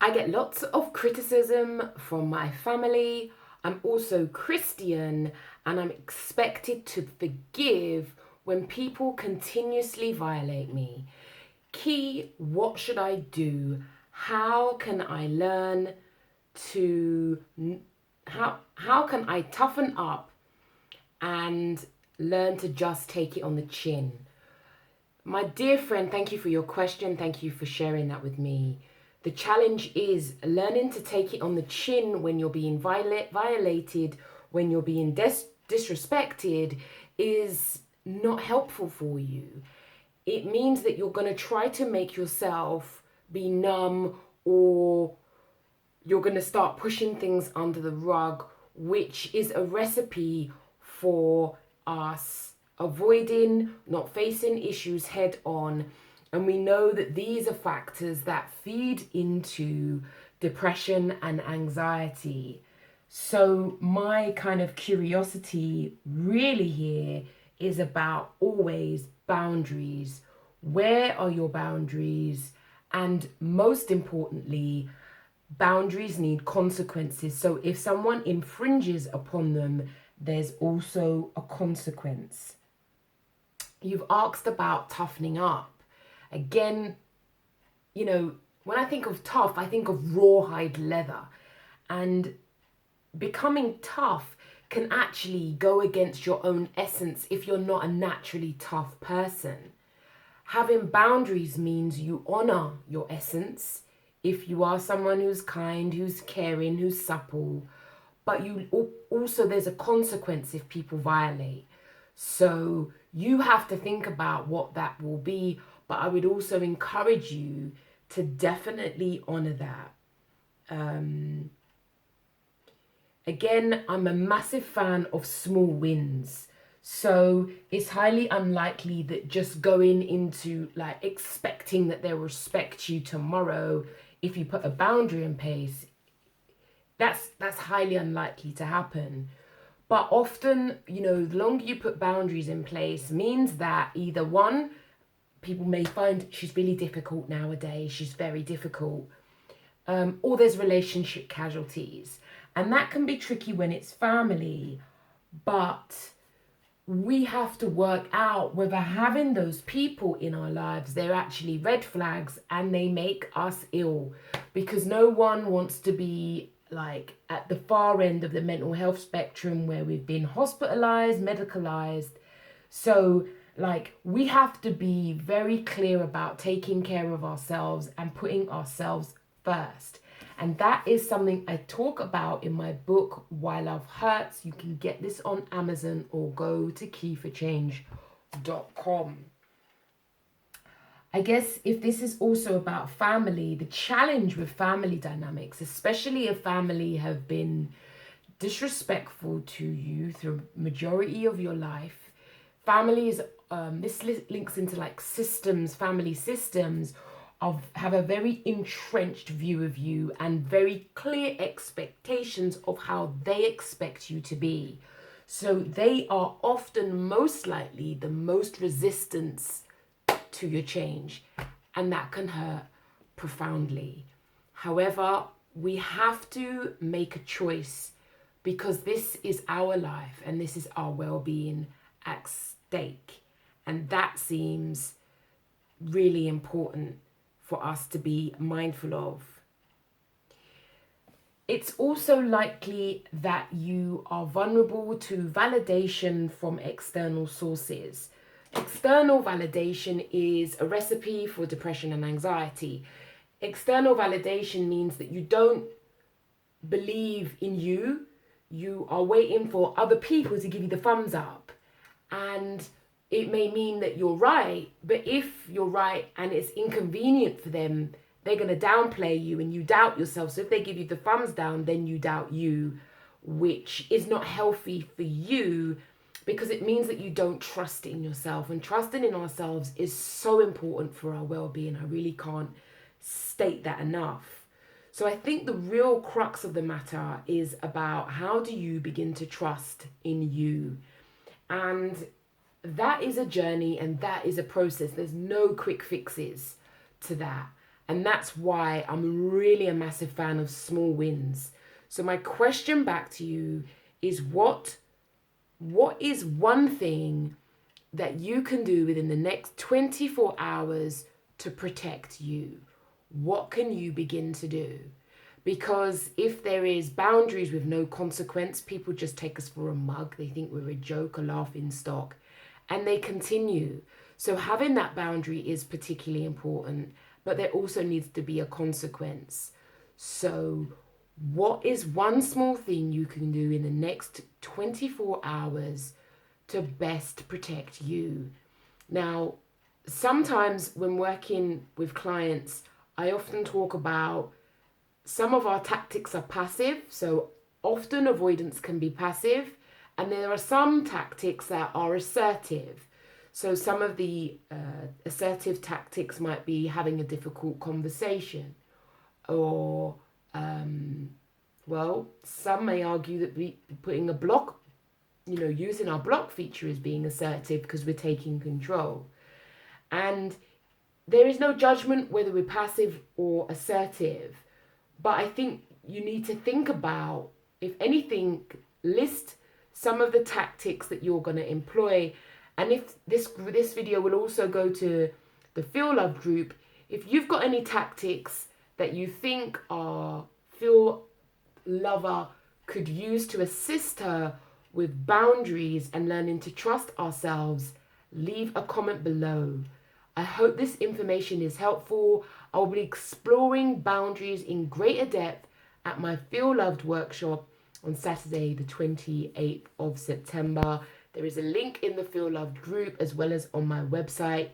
I get lots of criticism from my family. I'm also Christian and I'm expected to forgive when people continuously violate me. Key, what should I do? How can I learn to how can I toughen up and learn to just take it on the chin? My dear friend, thank you for your question. Thank you for sharing that with me. The challenge is learning to take it on the chin when you're being violated, when you're being disrespected, is not helpful for you. It means that you're going to try to make yourself be numb, or you're going to start pushing things under the rug, which is a recipe for us avoiding, not facing issues head on. And we know that these are factors that feed into depression and anxiety. So, my kind of curiosity really here is about always boundaries. Where are your boundaries? And most importantly, boundaries need consequences. So if someone infringes upon them, there's also a consequence. You've asked about toughening up. Again, when I think of tough, I think of rawhide leather. And becoming tough can actually go against your own essence if you're not a naturally tough person. Having boundaries means you honor your essence. If you are someone who's kind, who's caring, who's supple, but you also, there's a consequence if people violate. So you have to think about what that will be, but I would also encourage you to definitely honor that. Again, I'm a massive fan of small wins. So it's highly unlikely that just going into like expecting that they'll respect you tomorrow, if you put a boundary in place, that's highly unlikely to happen. But often, the longer you put boundaries in place means that either one, people may find she's really difficult nowadays, she's very difficult, or there's relationship casualties. And that can be tricky when it's family, but we have to work out whether having those people in our lives, they're actually red flags and they make us ill, because no one wants to be like at the far end of the mental health spectrum where we've been hospitalized, medicalized. So like we have to be very clear about taking care of ourselves and putting ourselves first. And that is something I talk about in my book, Why Love Hurts. You can get this on Amazon or go to keyforchange.com. I guess if this is also about family, the challenge with family dynamics, especially if family have been disrespectful to you through majority of your life, families, this links into like systems, family systems, have a very entrenched view of you and very clear expectations of how they expect you to be. So they are often most likely the most resistance to your change, and that can hurt profoundly. However, we have to make a choice, because this is our life and this is our well-being at stake, and that seems really important for us to be mindful of. It's also likely that you are vulnerable to validation from external sources. External validation is a recipe for depression and anxiety. External validation means that you don't believe in you. You are waiting for other people to give you the thumbs up. And it may mean that you're right, but if you're right and it's inconvenient for them, they're going to downplay you and you doubt yourself. So if they give you the thumbs down, then you doubt you, which is not healthy for you, because it means that you don't trust in yourself. And trusting in ourselves is so important for our well-being. I really can't state that enough. So I think the real crux of the matter is about how do you begin to trust in you? And that is a journey and that is a process. There's no quick fixes to that. And that's why I'm really a massive fan of small wins. So my question back to you is what is one thing that you can do within the next 24 hours to protect you? What can you begin to do? Because if there is boundaries with no consequence, people just take us for a mug. They think we're a joke, a laughing stock, and they continue. So having that boundary is particularly important, but there also needs to be a consequence. So what is one small thing you can do in the next 24 hours to best protect you? Now, sometimes when working with clients, I often talk about some of our tactics are passive, so often avoidance can be passive, and there are some tactics that are assertive. So some of the assertive tactics might be having a difficult conversation, or some may argue that putting a block, using our block feature is being assertive because we're taking control. And there is no judgment whether we're passive or assertive. But I think you need to think about, if anything, list some of the tactics that you're going to employ. And if this video will also go to the Feel Love group, if you've got any tactics that you think our Feel Lover could use to assist her with boundaries and learning to trust ourselves, leave a comment below. I hope this information is helpful. I'll be exploring boundaries in greater depth at my Feel Loved workshop on Saturday, the 28th of September. There is a link in the Feel Loved group as well as on my website.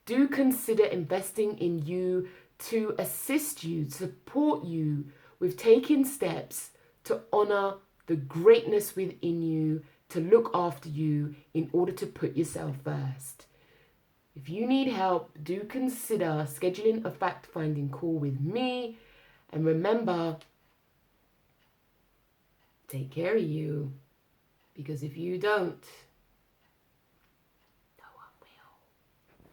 Do consider investing in you to assist you, support you with taking steps to honor the greatness within you, to look after you in order to put yourself first. If you need help, do consider scheduling a fact-finding call with me. And remember, take care of you, because if you don't,